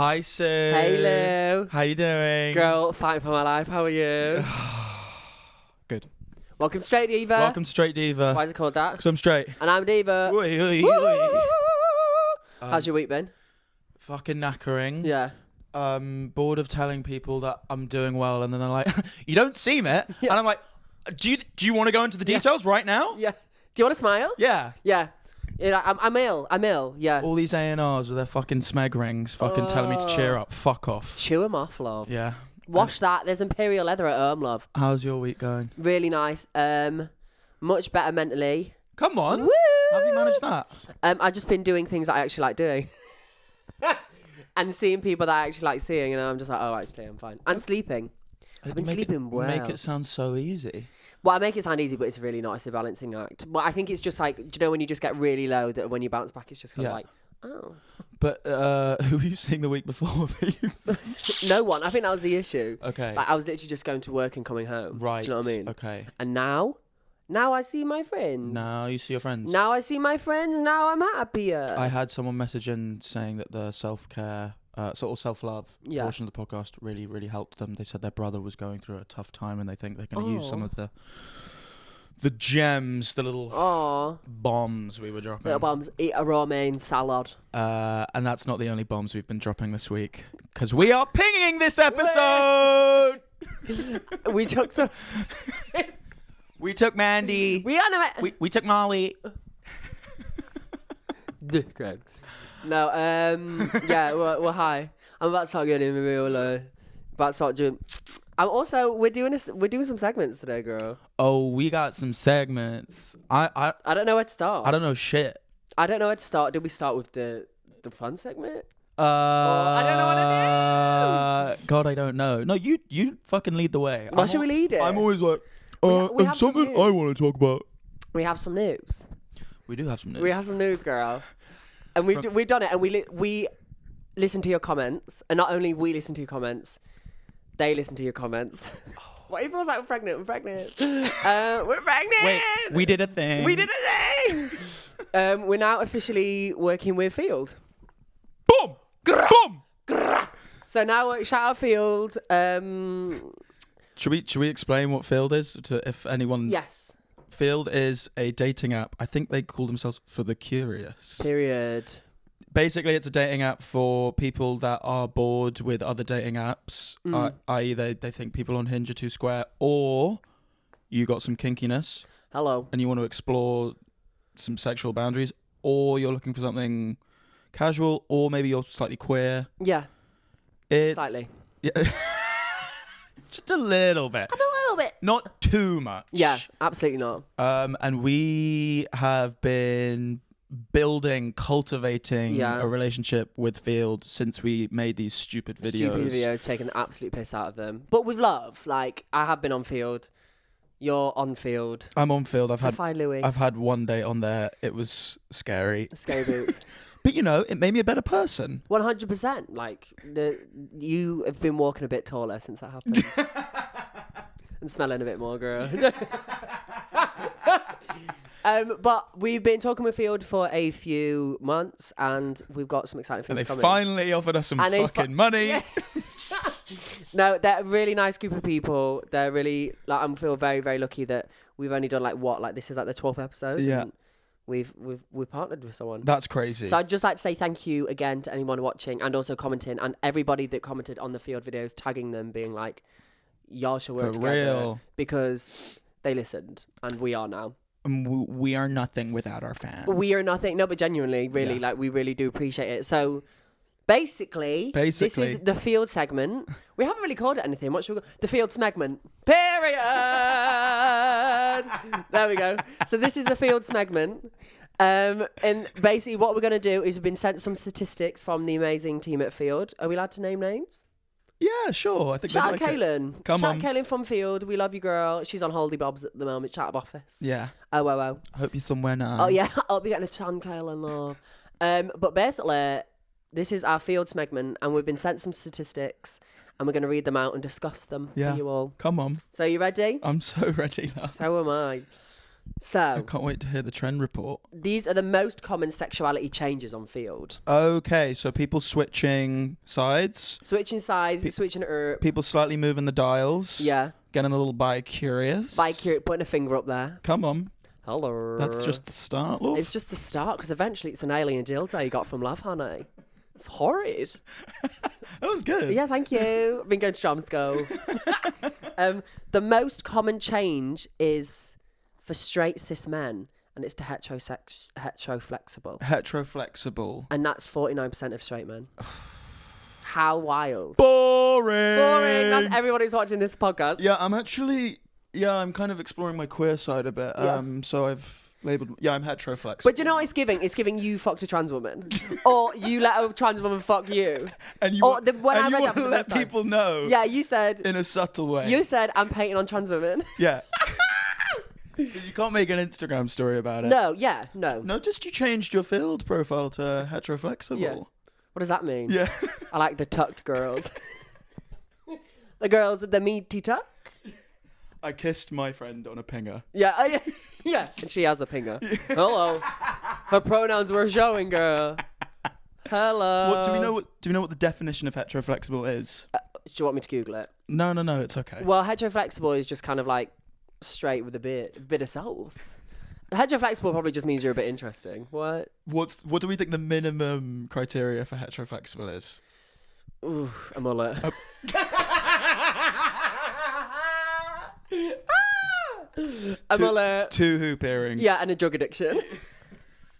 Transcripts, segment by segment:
Hi, Sue. Hey, Lou. How you doing? Girl, fighting for my life. How are you? Good. Welcome Straight Diva. Welcome Straight Diva. Why is it called that? Because I'm straight. And I'm Diva. Oi, oi, Woo! oi. How's your week been? Fucking knackering. Yeah. Bored of telling people that I'm doing well, and then they're like, "You don't seem it," Yeah. and I'm like, "Do you want to go into the details right now?" Yeah. Do you want to smile? Yeah. Yeah. I'm ill. Yeah. All these A&Rs with their fucking smeg rings, fucking telling me to cheer up. Fuck off. Chew 'em off, love. Yeah. Wash that. There's imperial leather at home, love. How's your week going? Really nice. Much better mentally. Come on. Woo! How have you managed that? I've just been doing things that I actually like doing. And seeing people that I actually like seeing, and I'm just like, oh, actually, I'm fine. And sleeping. I've been sleeping well. Make it sound so easy. Well, I make it sound easy, but it's really not. It's a balancing act. But I think it's just like, do you know when you just get really low, that when you bounce back, it's just kind of like, oh. But who were you seeing the week before? No one. I think that was the issue. Okay. Like, I was literally just going to work and coming home. Right. Do you know what I mean? Okay. And now I see my friends. Now you see your friends. Now I see my friends. Now I'm happier. I had someone message in saying that the self-care, sort of self-love portion of the podcast really, really helped them. They said their brother was going through a tough time, and they think they're going to use some of the gems, the little bombs we were dropping. Little bombs. Eat a romaine salad. And that's not the only bombs we've been dropping this week, because we are pinging this episode. We took some. We took Mandy. We took Molly. Good. No, yeah, we're high. I'm about to start getting in the real about to start doing. I'm also we're doing some segments today, girl. Oh, we got some segments. I don't know where to start. I don't know shit. I don't know where to start. Did we start with the fun segment? I don't know what to do. God, I don't know. No, you fucking lead the way. Why should we lead it? I'm always like, we have something some news. I want to talk about. We have some news. We do have some news. We have some news, girl. And we've done it, and we listen to your comments, and not only we listen to your comments, they listen to your comments. What it feels like we're pregnant. We're pregnant. We're pregnant. Wait, we did a thing. We did a thing. We're now officially working with Field. Boom. Boom. So now shout out Field. Should we explain what Field is to if anyone? Yes. Field is a dating app. I think they call themselves For the Curious. Period. Basically, it's a dating app for people that are bored with other dating apps, i.e. they think people on Hinge are too square, or you got some kinkiness. Hello. And you want to explore some sexual boundaries, or you're looking for something casual, or maybe you're slightly queer. Yeah. Slightly. Yeah. Just a little bit. A little bit. Not too much. Yeah, absolutely not. And we have been cultivating a relationship with Field since we made these stupid videos. Taking an absolute piss out of them. But with love. Like, I have been on Field. You're on Field. I'm on Field. I've had one day on there. It was scary. Scary boots. But, it made me a better person. 100%. Like, you have been walking a bit taller since that happened. And smelling a bit more, girl. But we've been talking with Field for a few months, and we've got some exciting things coming. And they finally offered us some fucking money. Yeah. No, they're a really nice group of people. They're really, like, I feel very, very lucky that we've only done, this is like the 12th episode. Yeah. And we've partnered with someone. That's crazy. So I'd just like to say thank you again to anyone watching and also commenting, and everybody that commented on the Field videos, tagging them, being like, y'all should work together. Real. Because they listened, and we are now. We are nothing without our fans. We are nothing. No, but genuinely, really, we really do appreciate it. So basically, this is the Field segment. We haven't really called it anything. What should we call the Field segment? Period. There we go. So this is the Field segment. And basically what we're going to do is we've been sent some statistics from the amazing team at Field. Are we allowed to name names? Yeah, sure. I think shout out Kaylin. Come on. Shout out Kaylin from Field. We love you, girl. She's on holiday bobs at the moment. Chat of office. Yeah. Oh. I hope you're somewhere nice. Oh, yeah. I'll be getting a tan, Kaylin, love. But basically, this is our Field segment, and we've been sent some statistics, and we're going to read them out and discuss them for you all. Come on. So you ready? I'm so ready now. So am I. I So, can't wait to hear the trend report. these are the most common sexuality changes on field. Okay, so people switching sides. Switching sides, switching People slightly moving the dials. Yeah. Getting a little bi-curious. Putting a finger up there. Come on. Hello. That's just the start, love. It's just the start, because eventually it's an alien dildo you got from Love, honey. It's horrid. That was good. Yeah, thank you. I've been going to drama school. The most common change is for straight cis men, and it's to heteroflexible. Heteroflexible. And that's 49% of straight men. How wild. Boring. That's everyone who's watching this podcast. Yeah, I'm kind of exploring my queer side a bit. Yeah. So I've labelled, I'm heteroflexible. But do you know what it's giving? It's giving you fucked a trans woman. Or you let a trans woman fuck you. And you Or want, when I read that for the let first time. people know. Yeah, you said... In a subtle way. You said, I'm painting on trans women. Yeah. You can't make an Instagram story about it. No, yeah, no. Noticed you changed your field profile to heteroflexible. Yeah. What does that mean? Yeah. I like the tucked girls. The girls with the meaty tuck. I kissed my friend on a pinger. Yeah, yeah. And she has a pinger. Hello. Her pronouns were showing, girl. Hello. What do we know what the definition of heteroflexible is? Do you want me to Google it? No, it's okay. Well, heteroflexible is just kind of like straight with a bit of sauce. Heteroflexible probably just means you're a bit interesting. What do we think the minimum criteria for heteroflexible is? Ooh, a mullet. A mullet. 2 hoop earrings. Yeah, and a drug addiction.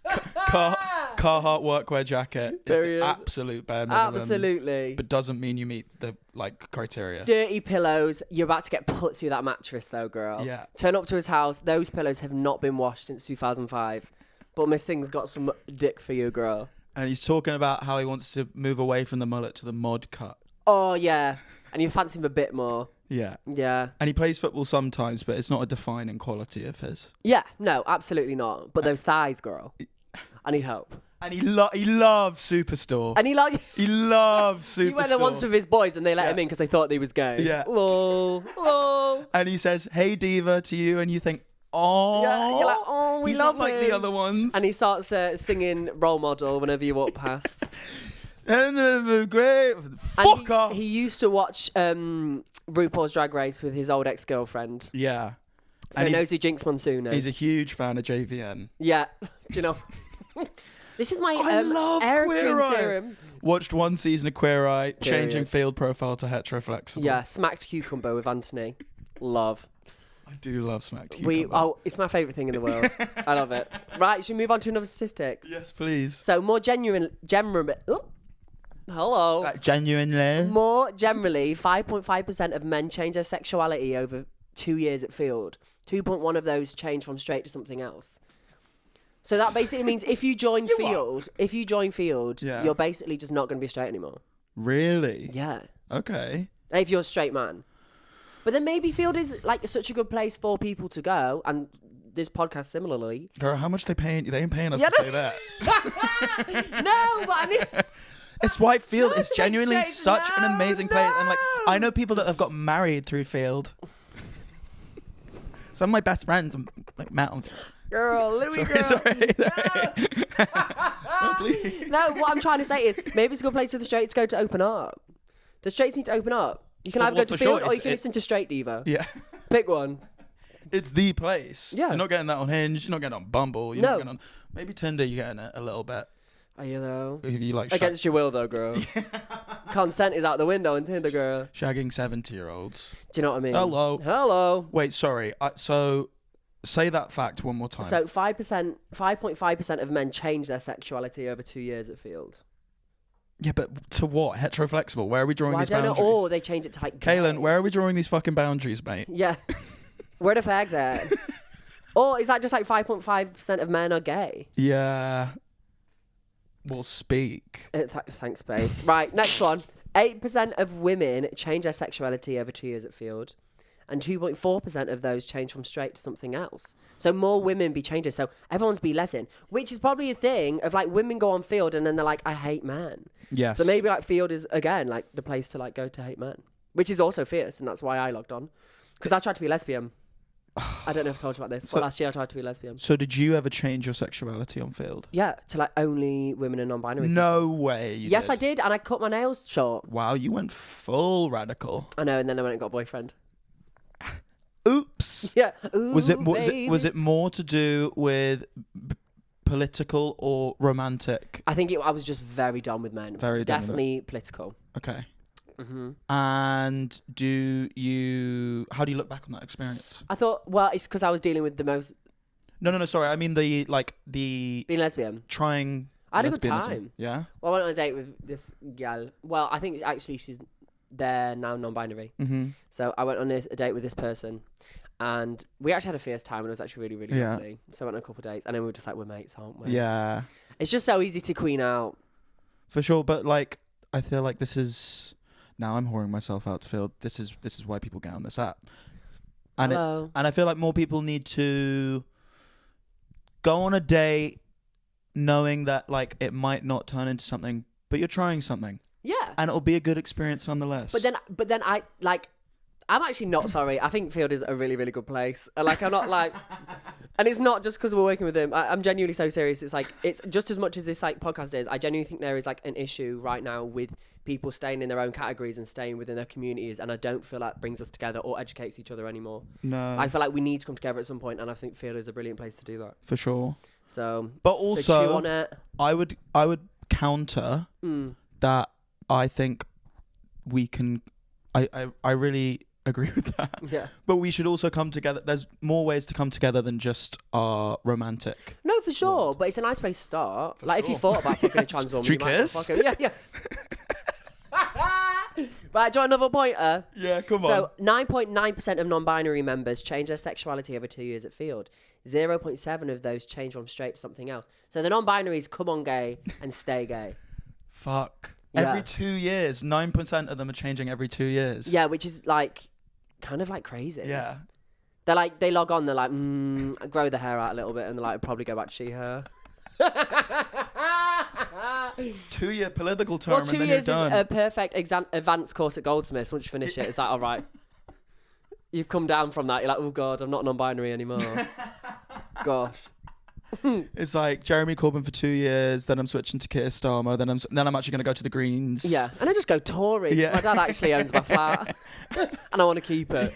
Carhartt workwear jacket is Period. the absolute bare minimum. Absolutely. But doesn't mean you meet the criteria. Dirty pillows. You're about to get put through that mattress though, girl. Yeah. Turn up to his house. Those pillows have not been washed since 2005. But Miss Thing's got some dick for you, girl. And he's talking about how he wants to move away from the mullet to the mod cut. Oh, yeah. And you fancy him a bit more. Yeah. Yeah. And he plays football sometimes, but it's not a defining quality of his. Yeah. No, absolutely not. But those thighs, girl. I need help. And he loves Superstore. And he loves Superstore. He went there once with his boys and they let him in because they thought he was gay. Yeah. Lol. And he says, "Hey diva" to you, and you think, "Oh." Yeah, you're like, oh, we he's love not him. like the other ones. And he starts singing Role Model whenever you walk past. And the great fuck off. He used to watch RuPaul's Drag Race with his old ex-girlfriend. Yeah. So he knows who Jinx Monsoon is. He's a huge fan of JVN. Yeah. Do you know? This is my I love Queer Eye. serum. Watched one season of Queer Eye, Period. changing field profile to heteroflexible. Yeah, Smacked Cucumber with Anthony. Love. I do love smacked cucumber. It's my favourite thing in the world. I love it. Right, should we move on to another statistic? Yes, please. So more genuinely, hello. Genuinely. More generally, 5.5% of men change their sexuality over 2 years at field. 2.1 of those change from straight to something else. So that basically means if you join field, Yeah. you're basically just not going to be straight anymore. Really? Yeah. Okay. If you're a straight man. But then maybe field is like such a good place for people to go, and this podcast similarly. Girl, how much they paying? They ain't paying us Yeah, to say that. No, but I mean, It's why field is to make genuinely straight- such an no, amazing place. And like, I no. know people that have got married through field. Some of my best friends, like Matt. girl, Louis, Sorry. girl. No, please. No, what I'm trying to say is maybe it's a good place for the straights to go to open up. The straights need to open up. You can For- either go well, to for field sure, or you it's- can listen to Straight Diva. Yeah. Pick one. It's the place. Yeah. You're not getting that on Hinge. You're not getting it on Bumble. You're No. not getting on maybe Tinder. You're getting it a little bit. Are you though? If you like Against your will though, girl. Consent is out the window in Tinder, girl. shagging 70-year-olds. Do you know what I mean? Hello. Wait, sorry. So say that fact one more time. So 5.5% of men change their sexuality over 2 years at field. Yeah, but to what? Heteroflexible? Where are we drawing Well, I these don't know. boundaries? Or they change it to like. Kaylin, gay. where are we drawing these fucking boundaries, mate? Yeah. Where the fags at? Or is that just like 5.5% of men are gay? Yeah. We'll speak. Thanks, babe. Right, next one. 8% of women change their sexuality over 2 years at field. And 2.4% of those change from straight to something else. So more women be changing. So everyone's be lesson, which is probably a thing of like women go on field and then they're like, I hate men. Yes. So maybe like field is again like the place to like go to hate men, which is also fierce, and that's why I logged on because I tried to be lesbian. I don't know if I told you about this, but last year I tried to be lesbian. So did you ever change your sexuality on field? Yeah, to like only women and non-binary. No way. Yes, I did, and I cut my nails short. Wow, you went full radical. I know, and then I went and got a boyfriend. Oops. Yeah. Was it more to do with political or romantic? I think I was just very done with men. Very done. Definitely political. Okay. Mm-hmm. And how do you look back on that experience? I thought, well, it's because I was dealing with the most. No, sorry. I mean the being lesbian. Trying. I had a good lesbianism. time. Yeah. Well, I went on a date with this gal. Well, I think actually they're now non-binary. Mm-hmm. So I went on a date with this person, and we actually had a fierce time, and it was actually really, really lovely. So I went on a couple of dates, and then we were just like, we're mates, aren't we? Yeah. It's just so easy to queen out. For sure, but like I feel like this is. Now I'm whoring myself out to feel this is why people get on this app, and I feel like more people need to go on a date knowing that like it might not turn into something, but you're trying something. Yeah, and it'll be a good experience nonetheless. But then I'm actually not sorry. I think Field is a really, really good place. Like, I'm not like, and it's not just because we're working with him. I'm genuinely so serious. It's like, it's just as much as this like podcast is. I genuinely think there is like an issue right now with people staying in their own categories and staying within their communities. And I don't feel that brings us together or educates each other anymore. No. I feel like we need to come together at some point, and I think Field is a brilliant place to do that. For sure. So, but also, chew on it. I would counter that. I think we can. I really agree with that. Yeah. But we should also come together. There's more ways to come together than just our romantic. No, for sure. World. But it's a nice place to start. For like, if you thought about fucking a trans woman, you might fuck her. Yeah. Right, do you want another pointer? Yeah, come on. So 9.9% of non-binary members change their sexuality over 2 years at Field. 0.7 of those change from straight to something else. So the non-binaries come on gay and stay gay. Fuck. Yeah. Every 2 years, 9% of them are changing every 2 years. Yeah, which is like kind of like crazy. Yeah. They're like, they log on, they're like, grow the hair out a little bit, and they're like, probably go back to she/her. 2 year political term, well, 2 and then years you're done. Is a perfect advanced course at Goldsmiths. Once you finish it, it's like, all right, you've come down from that. You're like, oh god, I'm not non-binary anymore. Gosh. It's like Jeremy Corbyn for 2 years, then I'm switching to Keir Starmer, then I'm actually going to go to the Greens. Yeah, and I just go Tory. Yeah. My dad actually owns my flat, and I want to keep it.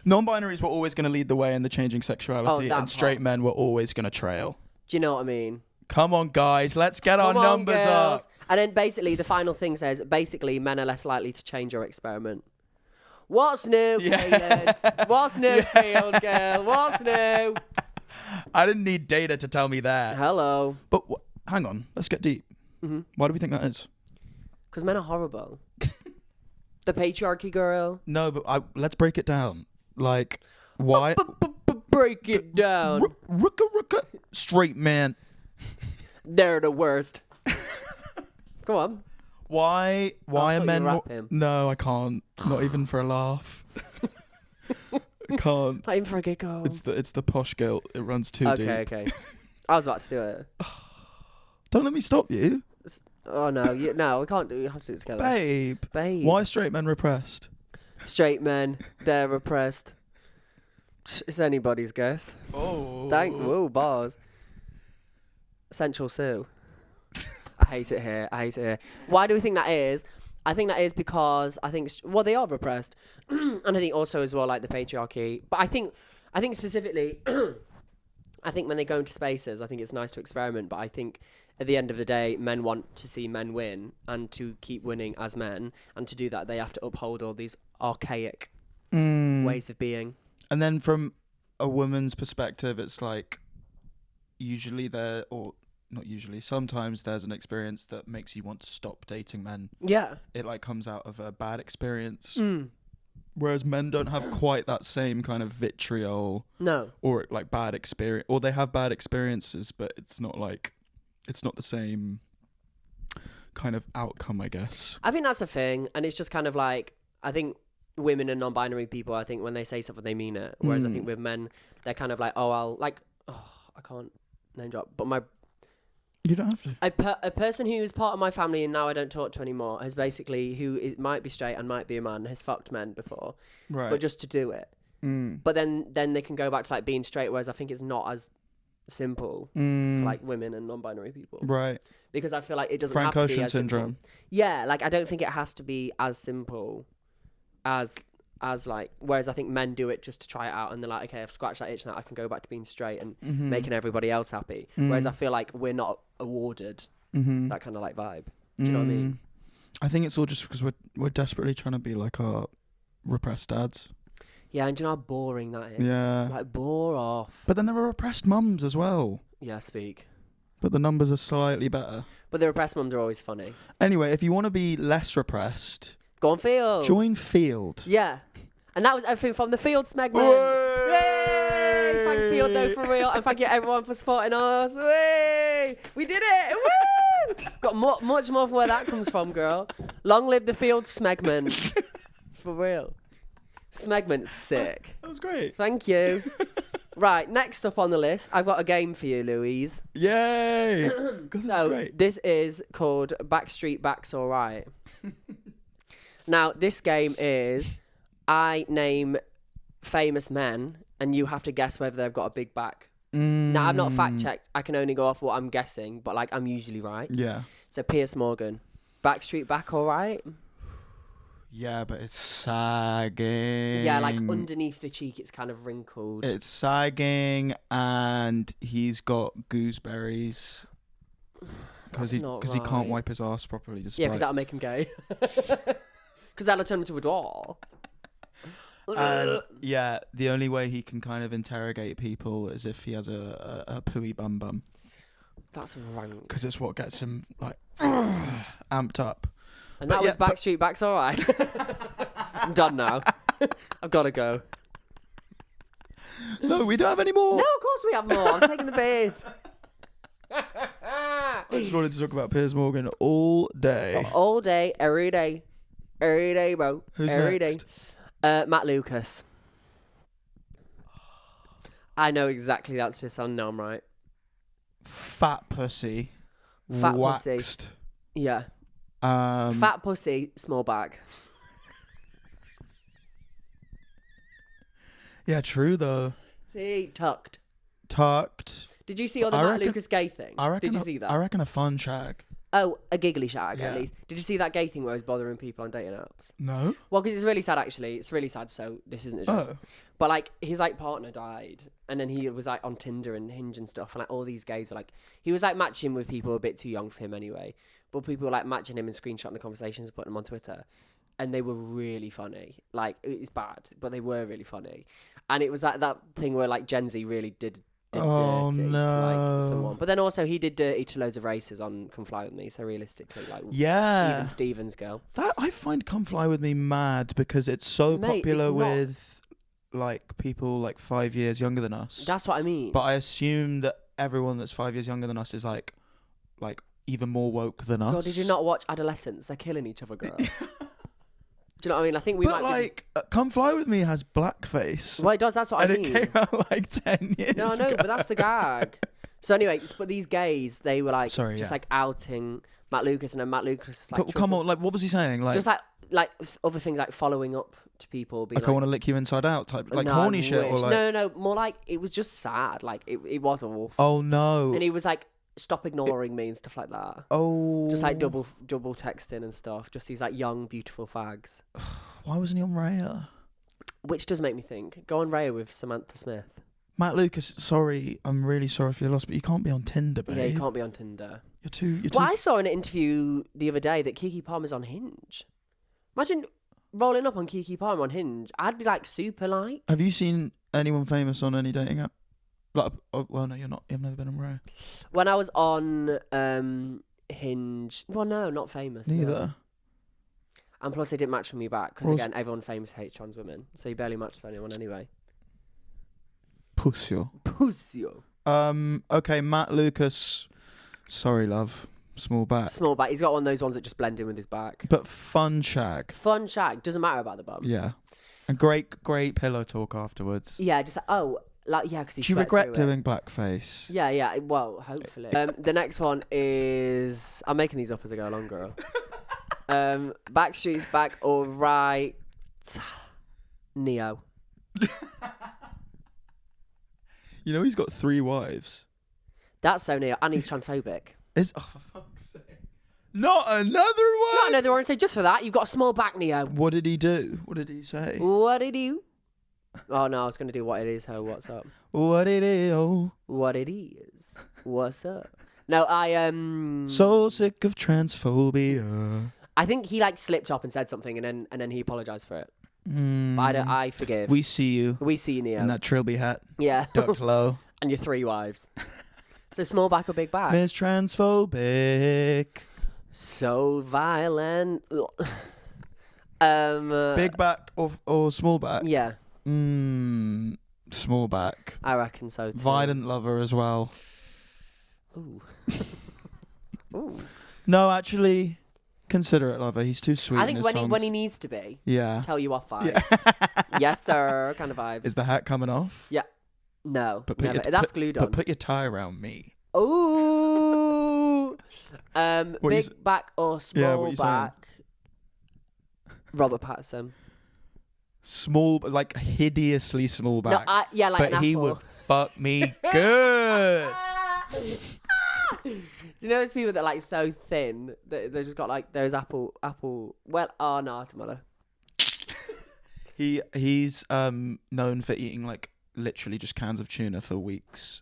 Non-binaries were always going to lead the way in the changing sexuality, and straight men were always going to trail. Do you know what I mean? Come on, guys, let's get our numbers up. And then basically the final thing says, basically men are less likely to change or experiment. What's new, Kaden? What's new, Field girl? What's new? I didn't need data to tell me that. Hello. But hang on, let's get deep. Mm-hmm. Why do we think that is? Because men are horrible. The patriarchy, girl. No, but let's break it down. Like, why? Break it down. Rooka. Straight man. They're the worst. Come on. Why are men more... him. No, I can't. Not even for a laugh. I can't. Not even for a giggle. It's the posh guilt. It runs too deep. Okay. I was about to do it. Don't let me stop you. Oh no, no, we can't do it. You have to do it together. Babe. Why are straight men repressed? Straight men, they're repressed. It's anybody's guess. Oh. Thanks. Whoa, bars. Central Sue. I hate it here. Why do we think that is? I think that is because they are repressed. And I think also as well, like the patriarchy. But I think specifically, I think when they go into spaces, I think it's nice to experiment. But I think at the end of the day, men want to see men win and to keep winning as men. And to do that, they have to uphold all these archaic ways of being. And then from a woman's perspective, it's like sometimes there's an experience that makes you want to stop dating men. Yeah. It like comes out of a bad experience. Whereas men don't have quite that same kind of vitriol. No. Or like bad experience, or they have bad experiences, but it's not the same kind of outcome, I guess. I think that's a thing. And it's just kind of like, I think women and non-binary people, I think when they say something, they mean it. Whereas I think with men, they're kind of like, I can't name drop, but You don't have to. A person who is part of my family and now I don't talk to anymore has basically, might be straight and might be a man, has fucked men before. Right. But just to do it. But then they can go back to like being straight, whereas I think it's not as simple for like women and non-binary people. Right. Because I feel like it doesn't Frank have to be Ocean as syndrome. Simple. Yeah, like I don't think it has to be as simple as like, whereas I think men do it just to try it out and they're like, okay, I've scratched that itch now, I can go back to being straight and making everybody else happy. Whereas I feel like we're not awarded that kind of like vibe. Do you know what I mean? I think it's all just because we're desperately trying to be like our repressed dads. Yeah, and do you know how boring that is? Yeah. Like, bore off. But then there are repressed mums as well. Yeah, speak. But the numbers are slightly better. But the repressed mums are always funny. Anyway, if you want to be less repressed... Go on Field. Join Field. Yeah. And that was everything from the Field segment. Yay! Thanks Field though, for real. And thank you everyone for supporting us. Way! We did it! Woo! Got much more from where that comes from, girl. Long live the Field segment. For real. Smegment's sick. That was great. Thank you. Right, next up on the list, I've got a game for you, Louise. Yay! This is called Backstreet Back's Alright. Now, this game is I name famous men and you have to guess whether they've got a big back. Now, I've not fact-checked. I can only go off what I'm guessing, but like I'm usually right. Yeah. So, Piers Morgan. Backstreet Back alright? Yeah, but it's sagging. Yeah, like underneath the cheek, it's kind of wrinkled. It's sagging, and he's got gooseberries because he can't wipe his ass properly. Yeah, because that'll make him gay. Because that'll turn him into a doll. Yeah, the only way he can kind of interrogate people is if he has a pooey bum bum. That's rank. Because it's what gets him like amped up. And that was Backstreet Back's alright. I'm done now. I've got to go. No, we don't have any more. No, of course we have more. I'm taking the piss. I just wanted to talk about Piers Morgan all day. All day, every day. Every day, bro. Who's every next? Day. Matt Lucas. I know exactly that's just on. No, I'm right. Fat pussy. Fat waxed. pussy. Yeah. Fat pussy, small bag. Yeah, true though. See, tucked. Did you see all the Matt Lucas gay thing? Did you see that? I reckon a fun shag. Oh, a giggly shag, Yeah. at least. Did you see that gay thing where he's bothering people on dating apps? No. Well, because it's really sad, actually. It's really sad, so this isn't a joke. Oh. But, like, his, like, partner died, and then he was, like, on Tinder and Hinge and stuff, and, like, all these gays were, like... He was, like, matching with people a bit too young for him anyway, but people were, like, matching him and screenshotting the conversations and putting them on Twitter, and they were really funny. Like, it's bad, but they were really funny. And it was, like, that thing where, like, Gen Z really did dirty to, like, someone. But then also he did dirty to loads of races on Come Fly With Me, so realistically, like, even Stevens' girl. That I find Come Fly With Me mad because it's so popular with like people like 5 years younger than us. That's what I mean. But I assume that everyone that's 5 years younger than us is like even more woke than us. God, did you not watch Adolescents? They're killing each other, girl. Do you know what I mean? I think we but might Come Fly With Me has blackface. Well, it does. That's what I mean. And it came out like 10 years No, ago. but that's the gag. So anyway, but these gays, they were like like outing Matt Lucas, and then Matt Lucas was like, come on, like what was he saying? Like just like other things, like following up to people, being like I want to lick you inside out type, like no, horny shit, or like no, more like it was just sad. Like it was awful. Oh no! And he was like, stop ignoring me and stuff like that. Oh, just like double texting and stuff. Just these like young, beautiful fags. Why wasn't he on Raya? Which does make me think. Go on Raya with Samantha Smith. Matt Lucas, sorry, I'm really sorry if you're lost, but you can't be on Tinder, babe. Yeah, you can't be on Tinder. You're too. Well, I saw in an interview the other day that Keke Palmer's on Hinge. Imagine rolling up on Keke Palmer on Hinge. I'd be like super like. Have you seen anyone famous on any dating app? Like, well, no, you're not. You've never been on Raya. When I was on Hinge, well, no, not famous. Neither. No. And plus, they didn't match with me back because again, everyone famous hates trans women, so you barely match with anyone anyway. Pussyo. Okay, Matt Lucas. Sorry, love. Small back. He's got one of those ones that just blend in with his back. But fun shag. Doesn't matter about the bum. Yeah. And great pillow talk afterwards. Yeah, just Like, yeah, because he. Do you regret doing blackface? Yeah. Well, hopefully. The next one is. I'm making these up as I go along, girl. Backstreet's back, all right. Neo. You know he's got 3 wives. That's so Neo, and he's transphobic. Oh, for fuck's sake. Not another one? Not another one. So just for that, you've got a small back, Neo. What did he do? What did he say? What did he do? Oh, no, I was going to do what it is, ho, what's up? What it is, oh. What it is. What's up? No, So sick of transphobia. I think he, like, slipped up and said something, and then he apologised for it. But I forgive. We see you. We see you, Neo. In that trilby hat. Yeah. Ducked low. And your 3 wives. So small back or big back? Miss transphobic. So violent. Big back or small back? Yeah. Small back. I reckon so too. Violent lover as well. Ooh. Ooh. No, actually, considerate lover. He's too sweet. I think in his when he needs to be. Yeah. Tell you off vibes. Yeah. Yes, sir. Kind of vibes. Is the hat coming off? Yeah. No. But never. That's glued on. But put your tie around me. Ooh. Big back or small back? Robert Pattinson. Small, like hideously small back. No, yeah, like but an he apple. would fuck me good. Do you know those people that are like so thin that they just got like those apple? Well, oh no, it doesn't matter. He's known for eating like literally just cans of tuna for weeks,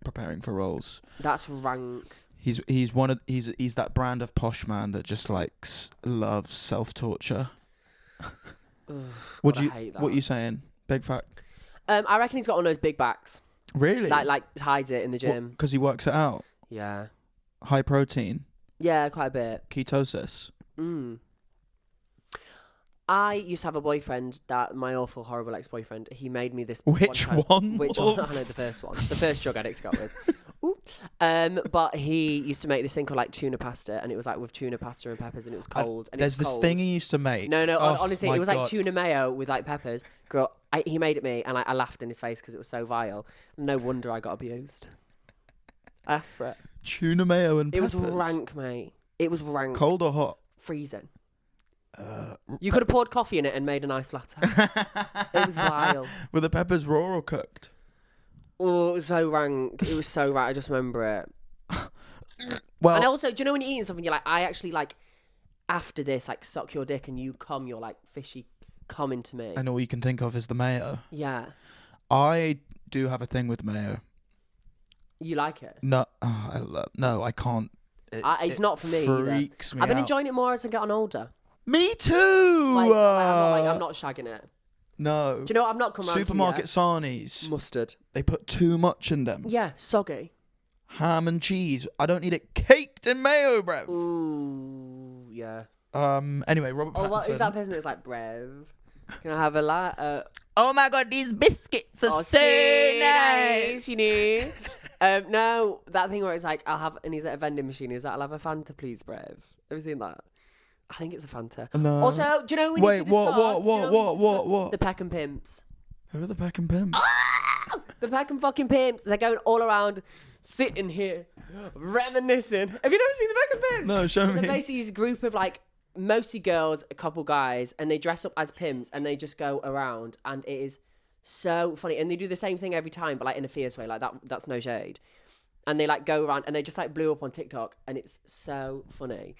preparing for roles. That's rank. He's that brand of posh man that just loves self-torture. What are you saying? Big fat? I reckon he's got one of those big backs. Really? Like hides it in the gym. Because he works it out. Yeah. High protein. Yeah, quite a bit. Ketosis. I used to have a boyfriend my awful, horrible ex-boyfriend. He made me this. Which one? Which one? I know the first one. The first drug addict got with. Ooh. But he used to make this thing called like tuna pasta, and it was like with tuna pasta and peppers, and it was cold. And there's this thing he used to make. No, honestly, it was like tuna mayo with like peppers. Girl, he made it me, and I laughed in his face because it was so vile. No wonder I got abused. I asked for it. Tuna mayo and peppers. It was rank, mate. It was rank. Cold or hot? Freezing. You could have poured coffee in it and made a nice latte. It was vile. Were the peppers raw or cooked? Oh, it was so rank. It was so rank. I just remember it. Well, and also, do you know when you're eating something, you're like, I actually like, after this, like, suck your dick and you come, you're like, fishy coming to me. And all you can think of is the mayo. Yeah. I do have a thing with mayo. You like it? No, I can't. It's not for me. Freaks me out. I've been enjoying it more as I've gotten older. Me too. I'm not shagging it. No. Do you know what? I'm not coming around Supermarket sarnies. Mustard. They put too much in them. Yeah, soggy. Ham and cheese. I don't need it caked in mayo, bruv. Ooh, yeah. Anyway, Robert Pattinson. Oh, what is that person that's like, brev? Can I have a lot? Oh my god, these biscuits are so nice. You know. No, that thing where it's like, and he's at a vending machine. He's like, I'll have a Fanta, please, brev. Have you seen that? I think it's a Fanta. No. Also, do you know we need to discuss? What? The Peckham Pimps. Who are the Peckham Pimps? The Peckham fucking Pimps. They're going all around, sitting here, reminiscing. Have you never seen the Peckham Pimps? No, show me. They're basically this group of like, mostly girls, a couple guys, and they dress up as pimps and they just go around, and it is so funny. And they do the same thing every time, but like in a fierce way. Like that's no shade. And they like go around, and they just like blew up on TikTok, and it's so funny.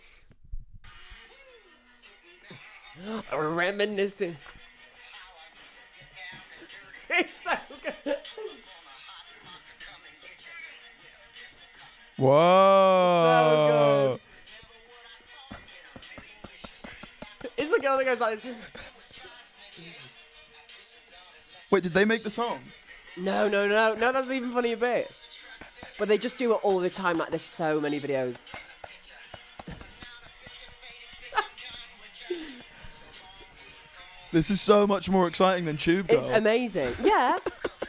Reminiscing. It's so good. Whoa. So good. It's the girl that goes like... Wait, did they make the song? No, that's even funny a bit. But they just do it all the time. Like, there's so many videos. This is so much more exciting than Tube Girl. It's amazing. Yeah.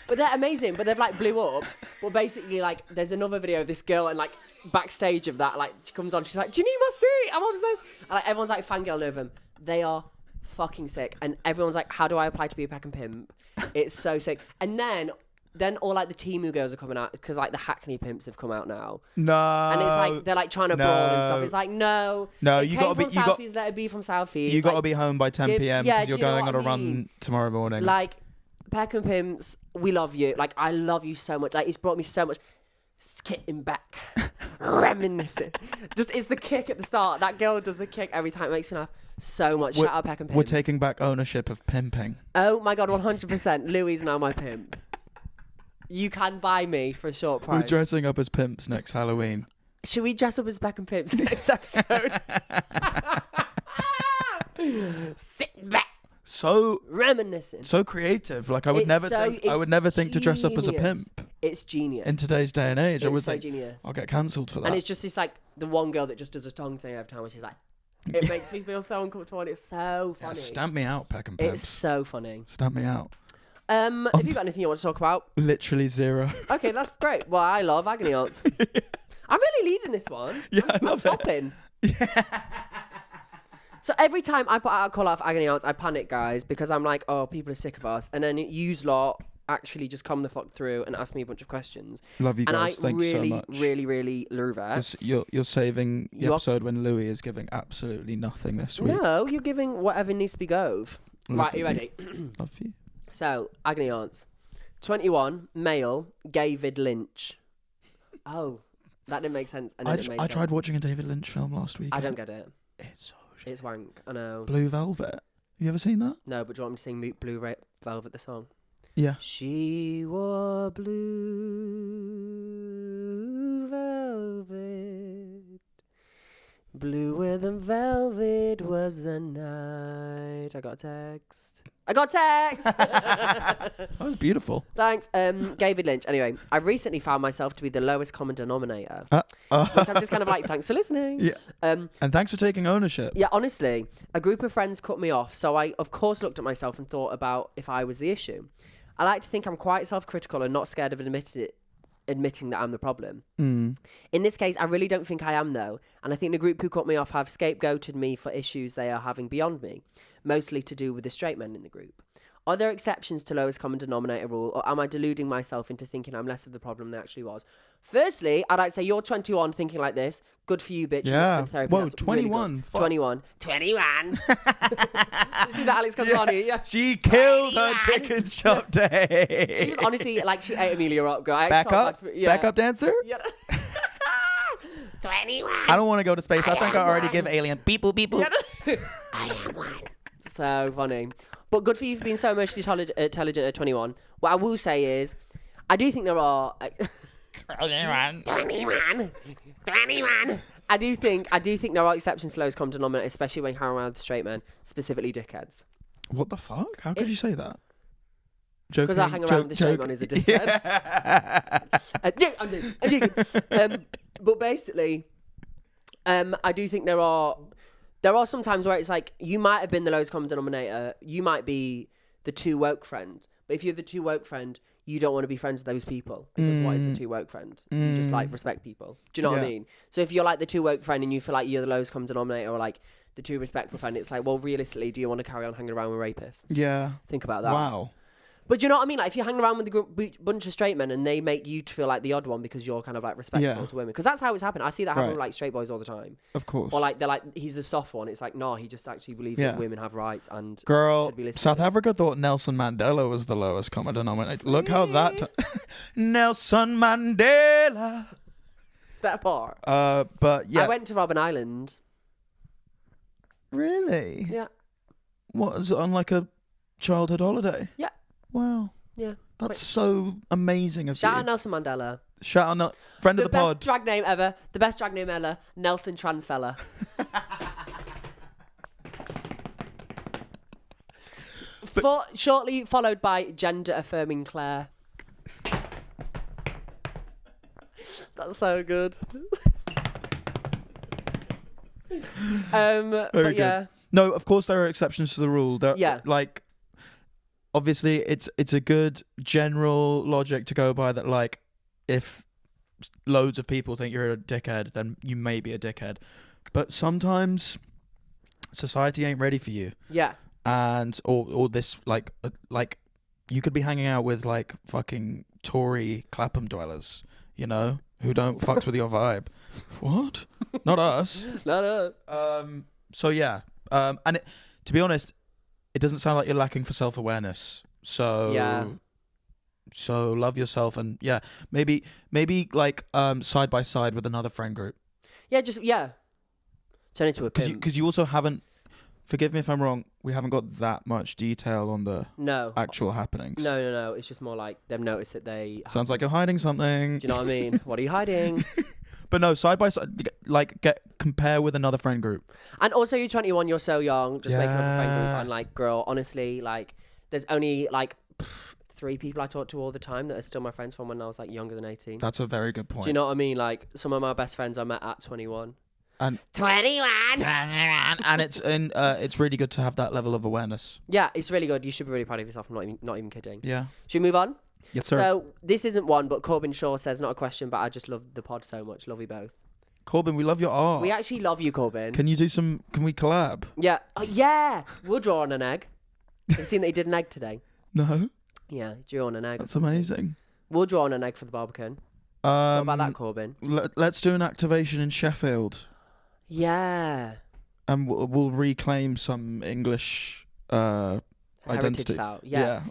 But they're amazing. But they've like blew up. But basically, like, there's another video of this girl and like backstage of that. Like, she comes on. She's like, "Do you need my seat? I'm obsessed." And like, everyone's like fangirling over them. They are fucking sick. And everyone's like, "How do I apply to be a Peckham Pimp?" It's so sick. And then then all like the Temu girls are coming out because like the Hackney pimps have come out now. No. And it's like they're like trying to brawl and stuff. It's like no, you got to be South East, let it be from South East. You got to be home by 10 p.m. because you're going on a run tomorrow morning. Like Peckham pimps, we love you. Like I love you so much. Like it's brought me so much. Skitting back, reminiscing. Just it's the kick at the start. That girl does the kick every time. It makes me laugh so much. Shout out Peckham pimps. We're taking back ownership of pimping. Oh my god, 100%. Louis is now my pimp. You can buy me for a short price. We're dressing up as pimps next Halloween. Should we dress up as Peckham pimps next episode? Sit back. So reminiscent. So creative. Like I would never think to dress up as a pimp. It's genius. In today's day and age. I would think genius. I'll get cancelled for that. And it's just this like the one girl that just does a tongue thing every time where she's like, it makes me feel so uncomfortable and it's so funny. Yeah, stamp me out, Peckham pimps. It's so funny. Stamp me out. Have you got anything you want to talk about? Literally zero. Okay, that's great. Well, I love agony aunts. I'm really leading this one. Yeah, I love it. Popping. Yeah. So every time I put out a call out for agony aunts, I panic, guys, because I'm like, oh, people are sick of us. And then yous lot actually just come the fuck through and ask me a bunch of questions. Love you guys. Thank you so much. And I really love it. You're saving the episode when Louis is giving absolutely nothing this week. No, you're giving whatever needs to be gove. Right, are you ready? Love you. So, agony aunts. 21, male, David Lynch. Oh, that didn't make sense. And I tried watching a David Lynch film last week. I don't get it. It's so shit. It's wank, I know. Blue Velvet. Have you ever seen that? No, but do you want me to sing Blue Velvet, the song? Yeah. She wore blue velvet. Bluer than velvet was the night. I got a text. That was beautiful. Thanks. David Lynch. Anyway, I recently found myself to be the lowest common denominator. Which I'm just kind of like, thanks for listening. Yeah. And thanks for taking ownership. Yeah, honestly, a group of friends cut me off, so I, of course, looked at myself and thought about if I was the issue. I like to think I'm quite self-critical and not scared of admitting that I'm the problem. In this case, I really don't think I am, though, and I think the group who cut me off have scapegoated me for issues they are having beyond me, mostly to do with the straight men in the group. Are there exceptions to lowest common denominator rule, or am I deluding myself into thinking I'm less of the problem than I actually was? Firstly, I'd like to say you're 21 thinking like this. Good for you, bitch. Yeah. Whoa, 21. Really 21. 21. Did you see that Alex Cantoni? Yeah. She killed her chicken shop day. She was honestly like she ate Amelia up, girl. Backup dancer? Yeah. 21. I don't want to go to space. I think I already give alien beep boop beep boop. I am one. So funny. But good for you for being so emotionally intelligent at 21. What I will say is, I do think there are... 21. I do think there are exceptions to lowest common denominator, especially when you hang around with straight men, specifically dickheads. What the fuck? How could you say that? Because I hang around with the straight man as a dickhead. Yeah. But basically, I do think there are some times where it's like you might have been the lowest common denominator. You might be the too woke friend. But if you're the too woke friend, you don't want to be friends with those people. Because what is the too woke friend? You just like respect people. Do you know what I mean? So if you're like the too woke friend and you feel like you're the lowest common denominator, or like the too respectful friend, it's like, well, realistically, do you want to carry on hanging around with rapists? Yeah. Think about that. Wow. But do you know what I mean? Like, if you hang around with a bunch of straight men and they make you feel like the odd one because you're kind of like respectful to women. Because that's how it's happened. I see that happen with like straight boys all the time. Of course. Or like, they're like, he's the soft one. It's like, no, he just actually believes that women have rights and girl, should be listened South to. Africa thought Nelson Mandela was the lowest common denominator. Look how that... Nelson Mandela. That far. But yeah. I went to Robben Island. Really? Yeah. What, is it on like a childhood holiday? Yeah. Wow. Yeah. That's so amazing of you. Shout out Nelson Mandela. Shout out, friend of the pod. The best drag name ever. The best drag name ever. Nelson Transfella. Shortly followed by gender affirming Claire. That's so good. Very good. Yeah. No, of course there are exceptions to the rule. Yeah. Like, obviously, it's a good general logic to go by that, like, if loads of people think you're a dickhead, then you may be a dickhead. But sometimes society ain't ready for you. Yeah. And, or this, like, you could be hanging out with, like, fucking Tory Clapham dwellers, you know, who don't fucks with your vibe. What? Not us. Not us. So yeah. And to be honest, it doesn't sound like you're lacking for self-awareness. So yeah. So love yourself, and yeah, maybe like side by side with another friend group. Yeah, just turn into a pimp. Because you also haven't. Forgive me if I'm wrong. We haven't got that much detail on the actual happenings. No. It's just more like them notice that they. Sounds like you're hiding something. Do you know what I mean? What are you hiding? But no, side by side, like compare with another friend group. And also, you're 21. You're so young. Just making up a friend group. And like, girl, honestly, like, there's only like 3 people I talk to all the time that are still my friends from when I was like younger than 18. That's a very good point. Do you know what I mean? Like, some of my best friends I met at 21. And 21. And it's really good to have that level of awareness. Yeah, it's really good. You should be really proud of yourself. I'm not even kidding. Yeah. Should we move on? Yes, sir. So this isn't one, but Corbin Shaw says, not a question, but I just love the pod so much. Love you both. Corbin, we love your art. We actually love you, Corbin. Can we collab? Yeah. Yeah. We'll draw on an egg. Have you seen that he did an egg today? No. Yeah, drew on an egg. That's amazing. We'll draw on an egg for the Barbican. What about that, Corbin? Let's do an activation in Sheffield. Yeah. And we'll reclaim some English identity. Style. Yeah.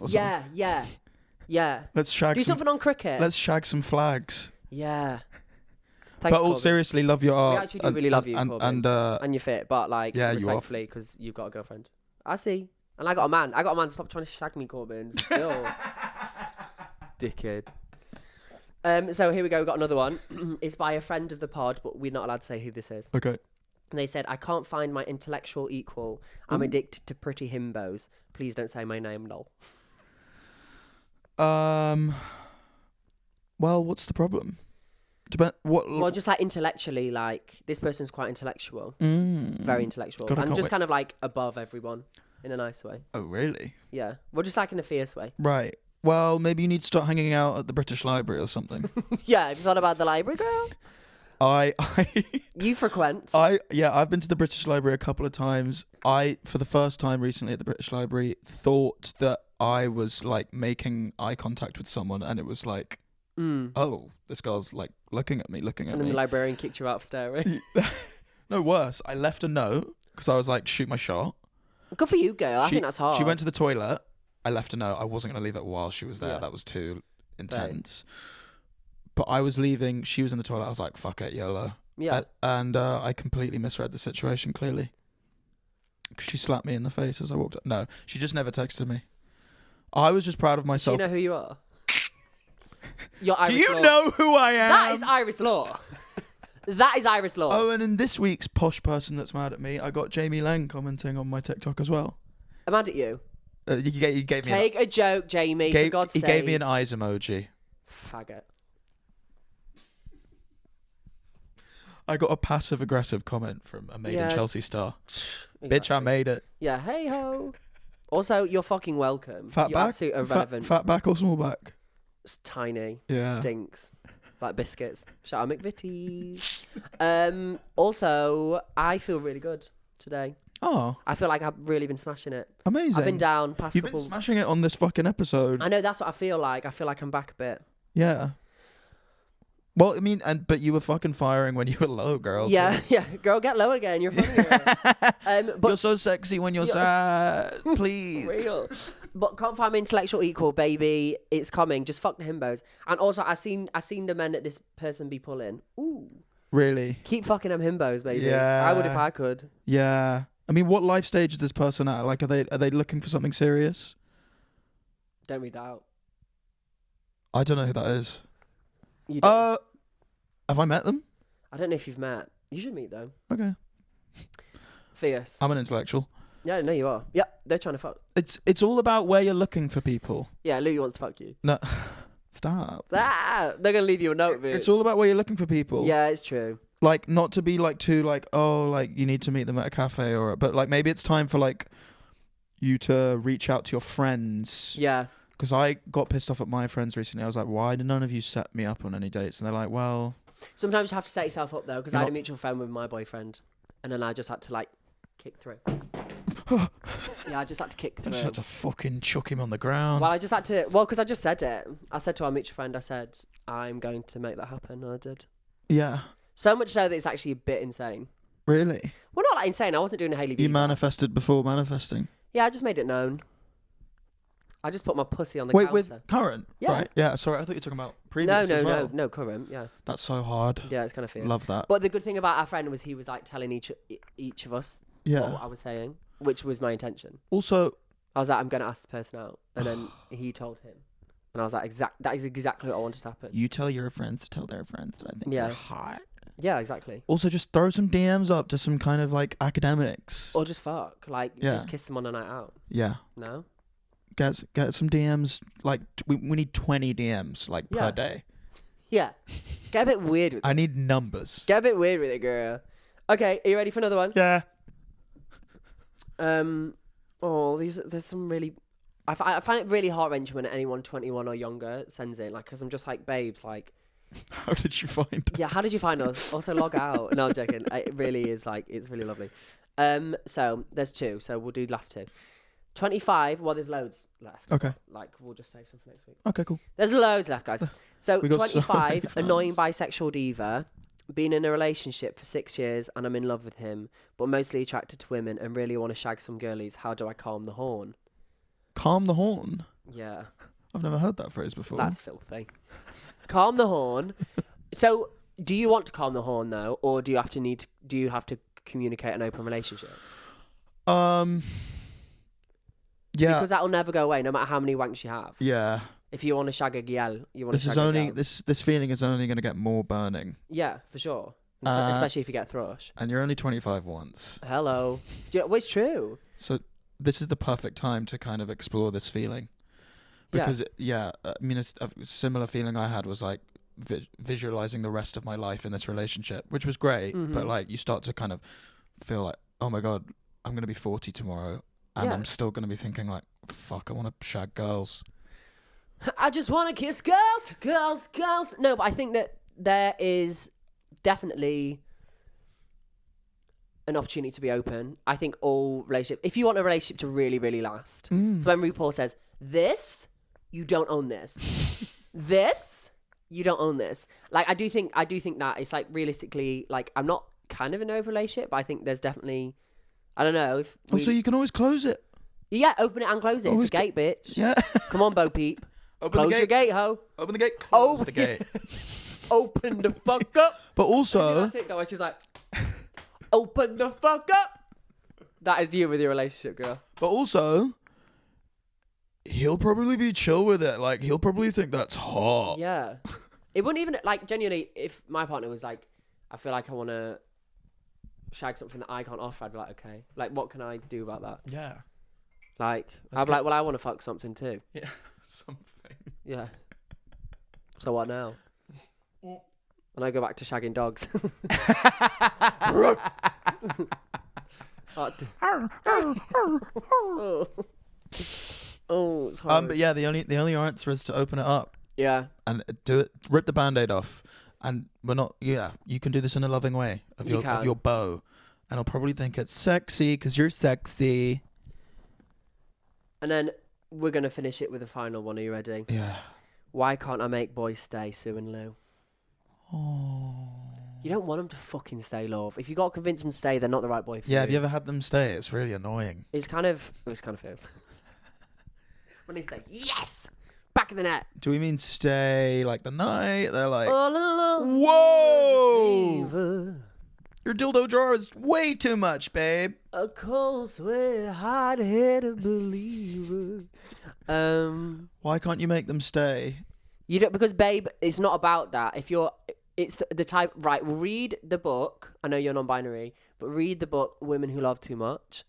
Yeah. Let's shag. Do something on cricket. Let's shag some flags. Yeah. Thanks, but all seriously, love your art. We actually do really love you, Corbin. And you're fit, but like, yeah, respectfully, because you've got a girlfriend. I see. And I got a man. Stop trying to shag me, Corbin. Still. Dickhead. So here we go. We've got another one. It's by a friend of the pod, but we're not allowed to say who this is. Okay. And they said, I can't find my intellectual equal. I'm addicted to pretty himbos. Please don't say my name, lol. Well, what's the problem? Well, just like intellectually, like this person's quite intellectual. Very intellectual. God, and just kind of like above everyone in a nice way. Oh, really? Yeah. Well, just like in a fierce way. Right. Well, maybe you need to start hanging out at the British Library or something. Yeah, have you thought about the library, girl? You frequent. I've been to the British Library a couple of times. For the first time recently at the British Library, thought that I was like making eye contact with someone, and it was like, oh, this girl's like looking at me. And then the librarian kicked you out for staring. No, worse. I left a note because I was like, shoot my shot. Good for you, girl. I think that's hard. She went to the toilet. I left a note. I wasn't going to leave it while she was there. Yeah. That was too intense. Right. But I was leaving. She was in the toilet. I was like, fuck it, YOLO. Yeah. And I completely misread the situation, clearly. She slapped me in the face as I walked up. No, she just never texted me. I was just proud of myself. Do you know who you are? You're Iris Do you Law. know who I am? That is Iris Law. That is Iris Law. Oh, and in this week's posh person that's mad at me, I got Jamie Lang commenting on my TikTok as well. I'm mad at you. You gave me Take a joke, Jamie, for God's sake. He gave me an eyes emoji. Faggot. I got a passive-aggressive comment from a Made in Chelsea star. Exactly. Bitch, I made it. Yeah, hey-ho. Also, you're fucking welcome. Fat you're back? Absolutely irrelevant. Fat back or small back? It's tiny. Yeah. Stinks. Like biscuits. Shout out McVitie's. Also, I feel really good today. Oh. I feel like I've really been smashing it. Amazing. I've been down past You've been smashing it on this fucking episode. I know, that's what I feel like. I feel like I'm back a bit. Yeah. Well, I mean, but you were fucking firing when you were low, girl. Yeah, yeah. Girl, get low again. You're funny. But you're so sexy when you're sad. Please. Real. But can't find my intellectual equal, baby. It's coming. Just fuck the himbos. And also, I seen the men that this person be pulling. Ooh. Really? Keep fucking them himbos, baby. Yeah. I would if I could. Yeah. I mean, what life stage is this person at? Like, are they looking for something serious? Don't read that out. I don't know who that is. You don't. Have I met them? I don't know if you've met. You should meet though. Okay. Fierce. I'm an intellectual. Yeah, no, you are. Yeah, they're trying to fuck. It's all about where you're looking for people. Yeah, Louie wants to fuck you. No, stop. They're gonna leave you a note, bitch. It's all about where you're looking for people. Yeah, it's true. Like, not to be like too like, oh, like you need to meet them at a cafe but like maybe it's time for like you to reach out to your friends. Yeah. Because I got pissed off at my friends recently. I was like, why did none of you set me up on any dates? And they're like, well. Sometimes you have to set yourself up though, because I had a mutual friend with my boyfriend, and then I just had to like kick through. Yeah, I just had to kick through. I just had to fucking chuck him on the ground. Well, I just had to. Well, because I just said it. I said to our mutual friend, I said, I'm going to make that happen, and I did. Yeah. So much so that it's actually a bit insane. Really? Well, not like insane. I wasn't doing a Hailey Bieber. You manifested before manifesting? Yeah, I just made it known. I just put my pussy on the counter. Wait, with current? Yeah. Right? Yeah, sorry, I thought you were talking about previous as well. No, current, yeah. That's so hard. Yeah, it's kind of fierce. Love that. But the good thing about our friend was he was like telling each of us what I was saying, which was my intention. Also, I was like, I'm going to ask the person out. And then he told him. And I was like, that is exactly what I wanted to happen. you tell your friends to tell their friends that I think you're hot. Yeah, exactly. Also, just throw some DMs up to some kind of like academics. Or just fuck. Like, just kiss them on a night out. Yeah. No? Get some DMs. Like, we need 20 DMs like per day. Yeah. Get a bit weird with it. I need numbers. Get a bit weird with it, girl. Okay, are you ready for another one? Yeah. There's some really... I find it really heart-wrenching when anyone 21 or younger sends in, like, because I'm just like, babes, like... How did you find us? Yeah, how did you find us? Also, log out. No, I'm joking. It really is, like, it's really lovely. So, there's two, so we'll do the last two. 25, well, there's loads left. Okay. Like, we'll just save some for next week. Okay, cool. There's loads left, guys. So, We got 25, so many annoying fans. bisexual diva, been in a relationship for 6 years and I'm in love with him, but mostly attracted to women and really want to shag some girlies. How do I calm the horn? Calm the horn? Yeah. I've never heard that phrase before. That's filthy. Calm the horn. So, do you want to calm the horn, though, or do you have to communicate an open relationship? Yeah. Because that'll never go away, no matter how many wanks you have. Yeah. If you want to shag a gyal, you want to shag a gyal. This feeling is only going to get more burning. Yeah, for sure. Especially if you get thrush. And you're only 25 once. Hello. Well, it's true. So this is the perfect time to kind of explore this feeling. Because, I mean, it's a similar feeling I had was like visualizing the rest of my life in this relationship, which was great. Mm-hmm. But like you start to kind of feel like, oh my God, I'm going to be 40 tomorrow. And I'm still going to be thinking like, fuck, I want to shag girls. I just want to kiss girls. No, but I think that there is definitely an opportunity to be open. I think all relationships, if you want a relationship to really, really last. So when RuPaul says, this, you don't own this. This, you don't own this. Like, I do think that it's like realistically, like, I'm not kind of in an open relationship, but I think there's definitely, I don't know. So you can always close it. Yeah, open it and close it. It's a gate, bitch. Yeah. Come on, Bo Peep. Open Close your gate, ho. Open the gate. Close the gate. Open the fuck up. But also... TikTok where she's like, open the fuck up. That is you with your relationship, girl. But also, he'll probably be chill with it. Like, he'll probably think that's hot. Yeah. It wouldn't even, like, genuinely, if my partner was like, I feel like I want to shag something that I can't offer, I'd be like, okay. Like, what can I do about that? Yeah. Like, I'd be like, well, I want to fuck something too. Yeah, something. Yeah. So what now? And I go back to shagging dogs. Oh, it's hard. But yeah, the only answer is to open it up. Yeah. And do it. Rip the Band-Aid off. And we're not. Yeah, you can do this in a loving way of your beau, and I'll probably think it's sexy because you're sexy. And then we're gonna finish it with a final one. Are you ready? Yeah. Why can't I make boys stay, Sue and Lou? Oh. You don't want them to fucking stay, love. If you got to convince them to stay, they're not the right boy for you. Yeah, have you ever had them stay? It's really annoying. It's kind of fierce. When they say, yes! Back of the net. Do we mean stay like the night? They're like, all alone. Whoa! Your dildo jar is way too much, babe. A cold sweat, hot-headed believer. Why can't you make them stay? You don't, because babe, it's not about that. It's the type, right, read the book. I know you're non-binary, but read the book, Women Who Love Too Much.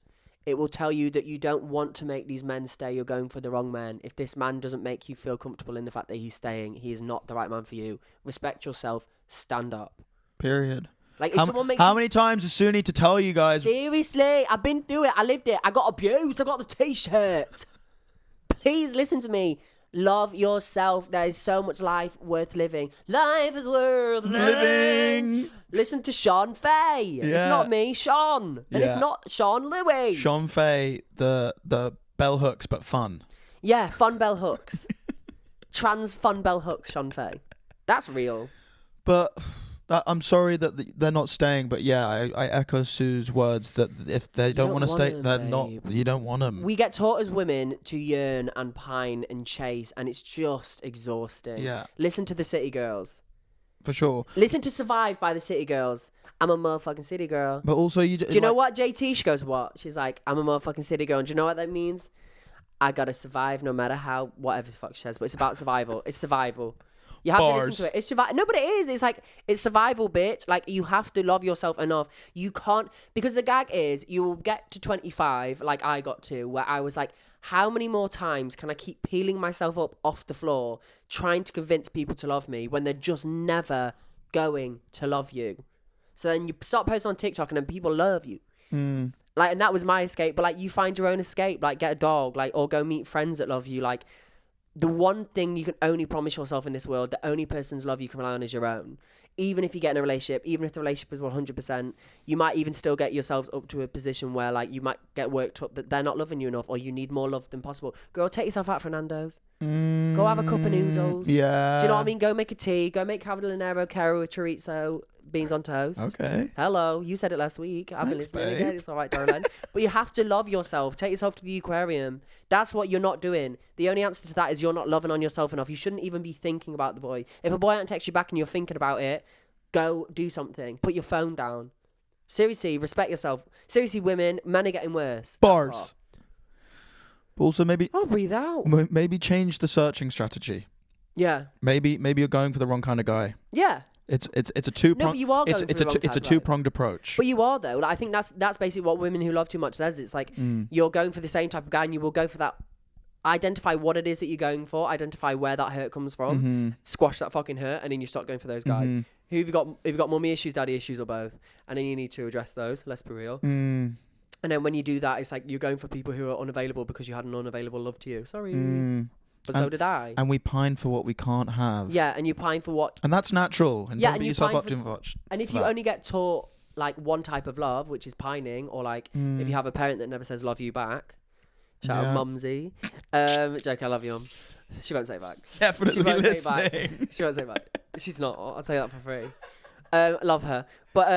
It will tell you that you don't want to make these men stay. You're going for the wrong man. If this man doesn't make you feel comfortable in the fact that he's staying, he is not the right man for you. Respect yourself. Stand up. Period. Like, if someone makes how many times does Sue need to tell you guys? Seriously, I've been through it. I lived it. I got abused. I got the t-shirt. Please listen to me. Love yourself. There is so much life worth living. Life is worth living. Listen to Sean Faye. Yeah. If not me, Sean. And if not, Sean Louis. Sean Faye, the bell hooks, but fun. Yeah, fun bell hooks. Trans fun bell hooks, Sean Faye. That's real. But I'm sorry that they're not staying. But yeah, I echo Sue's words that if they don't want to stay, they're not. You don't want them. We get taught as women to yearn and pine and chase, and it's just exhausting. Yeah. Listen to the City Girls. For sure. Listen to Survive by the City Girls. I'm a motherfucking city girl. But also, do you know what, JT? She goes, what? She's like, I'm a motherfucking city girl. And do you know what that means? I gotta survive no matter how, whatever the fuck she says. But it's about survival. It's survival. You have to listen to it. It's survival. No, but it is. It's like, it's survival, bitch. Like, you have to love yourself enough. You can't, because the gag is, you will get to 25, like I got to, where I was like, how many more times can I keep peeling myself up off the floor, trying to convince people to love me when they're just never going to love you? So then you start posting on TikTok and then people love you. Like, and that was my escape. But like, you find your own escape. Like, get a dog, like, or go meet friends that love you. Like, the one thing you can only promise yourself in this world, the only person's love you can rely on is your own. Even if you get in a relationship, even if the relationship is 100%, you might even still get yourselves up to a position where like you might get worked up that they're not loving you enough, or you need more love than possible. Girl, take yourself out for Nando's. Go have a cup of noodles. Yeah. Do you know what I mean? Go make a tea. Go make carbonara, caro, chorizo, beans on toast. Okay. Hello, you said it last week. I've been listening again. It's all right, darling. But you have to love yourself. Take yourself to the aquarium. That's what you're not doing. The only answer to that is you're not loving on yourself enough. You shouldn't even be thinking about the boy. If a boy hasn't texted you back and you're thinking about it, go do something. Put your phone down. Seriously, respect yourself. Seriously, women, men are getting worse. Bars. But also maybe... Oh, breathe out. Maybe change the searching strategy. Yeah. Maybe you're going for the wrong kind of guy. Yeah. It's a two-pronged... No, but you are going for the wrong It's a two-pronged approach. But you are, though. Like, I think that's basically what women who love too much says. It's like, you're going for the same type of guy and you will go for that. Identify what it is that you're going for. Identify where that hurt comes from. Squash that fucking hurt, and then you start going for those guys. Who have you got? Have you got mummy issues, daddy issues, or both? And then you need to address those. Let's be real. And then when you do that, it's like you're going for people who are unavailable because you had an unavailable love to you. Sorry. But so did I. And we pine for what we can't have. Yeah, and you pine for what... And that's natural. And don't beat yourself up too much. And if you only get taught like one type of love, which is pining, or like if you have a parent that never says love you back, shout out Mumsy. Joke, I love you, Mum. She won't say back. Definitely she won't listening. Say back. She won't say back. She's not. I'll say that for free. Love her. But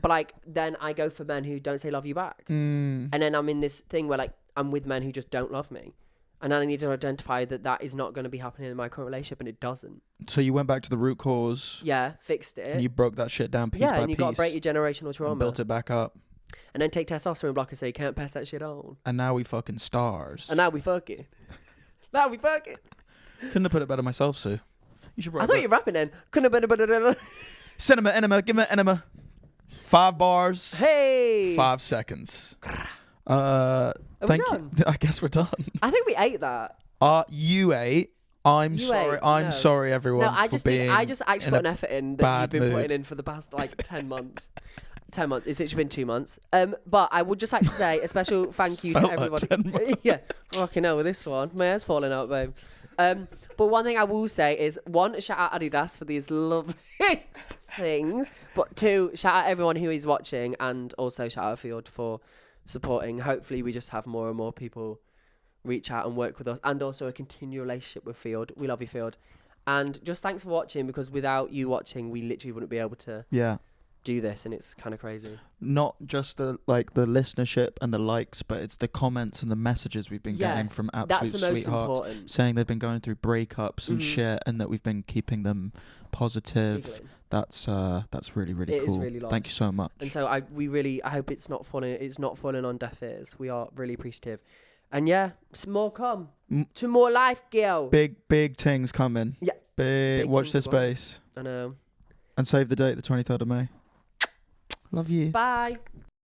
But like, then I go for men who don't say love you back. And then I'm in this thing where like, I'm with men who just don't love me. And then I need to identify that is not going to be happening in my current relationship, and it doesn't. So you went back to the root cause. Yeah, fixed it. And you broke that shit down piece by piece. Yeah, and you got to break your generational trauma. And built it back up. And then take testosterone block and say, you can't pass that shit on. And now we fucking stars. And now we fucking. Now we fucking. Couldn't have put it better myself, Sue. You should. I thought you were rapping then. Couldn't have been better. Cinema, enema, give me an enema. 5 bars. Hey. 5 seconds. Thank you. I guess we're done. I think we ate that. You ate. I'm sorry. I'm sorry, everyone. No, I just actually put an effort in that you've been putting in for the past like 10 months. 10 months. It's literally been 2 months. But I would just like to say a special thank you to everybody. Like yeah. Fucking hell with this one. My hair's falling out, babe. But one thing I will say is, 1, shout out Adidas for these lovely things. But 2, shout out everyone who is watching, and also shout out Field for supporting. Hopefully we just have more and more people reach out and work with us, and also a continued relationship with Field. We love you, Field. And just thanks for watching, because without you watching, we literally wouldn't be able to do this, and it's kind of crazy. Not just the listenership and the likes, but it's the comments and the messages we've been getting from absolute sweethearts saying they've been going through breakups and shit, and that we've been keeping them positive. Legally. That's really, really cool. It is really long. Thank you so much. And so I hope it's not falling on deaf ears. We are really appreciative. And yeah, some more come. To more life, girl. Big things coming. Yeah. Big watch this space. I know. And save the date, the 23rd of May. Love you. Bye.